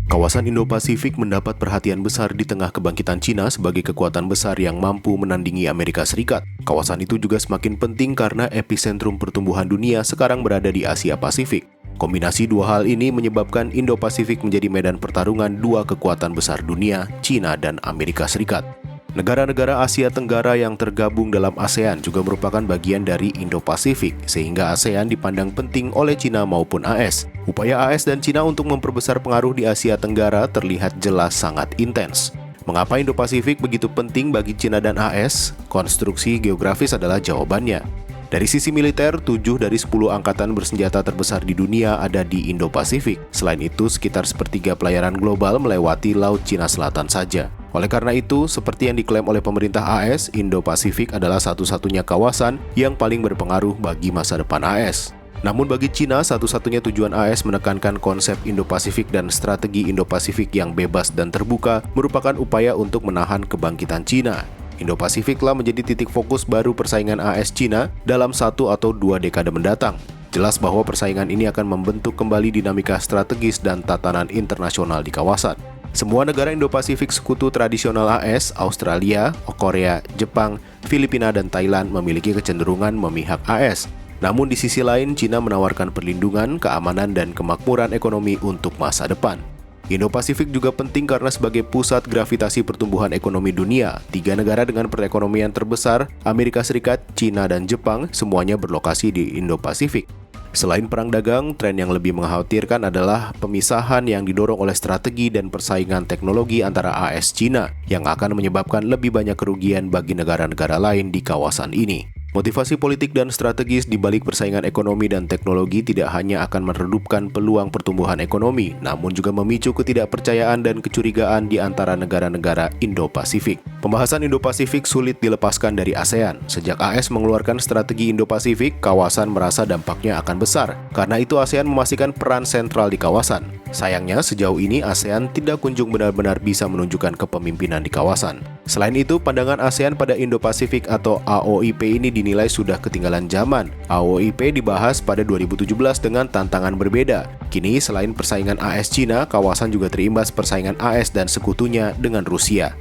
Kawasan Indo-Pasifik mendapat perhatian besar di tengah kebangkitan Cina sebagai kekuatan besar yang mampu menandingi Amerika Serikat. Kawasan itu juga semakin penting karena epicentrum pertumbuhan dunia sekarang berada di Asia Pasifik. Kombinasi dua hal ini menyebabkan Indo-Pasifik menjadi medan pertarungan dua kekuatan besar dunia, Cina dan Amerika Serikat. Negara-negara Asia Tenggara yang tergabung dalam ASEAN juga merupakan bagian dari Indo-Pasifik, sehingga ASEAN dipandang penting oleh Cina maupun AS. Upaya AS dan Cina untuk memperbesar pengaruh di Asia Tenggara terlihat jelas sangat intens. Mengapa Indo-Pasifik begitu penting bagi Cina dan AS? Konstruksi geografis adalah jawabannya. Dari sisi militer, 7 dari 10 angkatan bersenjata terbesar di dunia ada di Indo-Pasifik. Selain itu, sekitar sepertiga pelayaran global melewati Laut Cina Selatan saja. Oleh karena itu, seperti yang diklaim oleh pemerintah AS, Indo-Pasifik adalah satu-satunya kawasan yang paling berpengaruh bagi masa depan AS. Namun bagi Cina, satu-satunya tujuan AS menekankan konsep Indo-Pasifik dan strategi Indo-Pasifik yang bebas dan terbuka merupakan upaya untuk menahan kebangkitan Cina. Indo-Pasifik telah menjadi titik fokus baru persaingan AS-Cina dalam 1 atau 2 dekade mendatang. Jelas bahwa persaingan ini akan membentuk kembali dinamika strategis dan tatanan internasional di kawasan. Semua negara Indo-Pasifik sekutu tradisional AS, Australia, Korea, Jepang, Filipina, dan Thailand memiliki kecenderungan memihak AS. Namun di sisi lain, Cina menawarkan perlindungan, keamanan, dan kemakmuran ekonomi untuk masa depan. Indo-Pasifik juga penting karena sebagai pusat gravitasi pertumbuhan ekonomi dunia, 3 negara dengan perekonomian terbesar, Amerika Serikat, Cina, dan Jepang, semuanya berlokasi di Indo-Pasifik. Selain perang dagang, tren yang lebih mengkhawatirkan adalah pemisahan yang didorong oleh strategi dan persaingan teknologi antara AS Cina, yang akan menyebabkan lebih banyak kerugian bagi negara-negara lain di kawasan ini. Motivasi politik dan strategis di balik persaingan ekonomi dan teknologi tidak hanya akan meredupkan peluang pertumbuhan ekonomi, namun juga memicu ketidakpercayaan dan kecurigaan di antara negara-negara Indo-Pasifik. Pembahasan Indo-Pasifik sulit dilepaskan dari ASEAN. Sejak AS mengeluarkan strategi Indo-Pasifik, kawasan merasa dampaknya akan besar. Karena itu ASEAN memastikan peran sentral di kawasan. Sayangnya, sejauh ini ASEAN tidak kunjung benar-benar bisa menunjukkan kepemimpinan di kawasan. Selain itu, pandangan ASEAN pada Indo-Pasifik atau AOIP ini dinilai sudah ketinggalan zaman. AOIP dibahas pada 2017 dengan tantangan berbeda. Kini, selain persaingan AS-Cina, kawasan juga terimbas persaingan AS dan sekutunya dengan Rusia.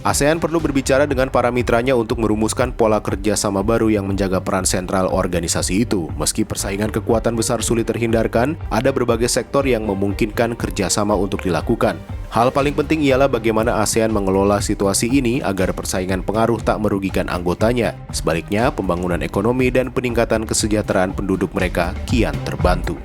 ASEAN perlu berbicara dengan para mitranya untuk merumuskan pola kerja sama baru yang menjaga peran sentral organisasi itu. Meski persaingan kekuatan besar sulit terhindarkan, ada berbagai sektor yang memungkinkan kerjasama untuk dilakukan. Hal paling penting ialah bagaimana ASEAN mengelola situasi ini agar persaingan pengaruh tak merugikan anggotanya. Sebaliknya, pembangunan ekonomi dan peningkatan kesejahteraan penduduk mereka kian terbantu.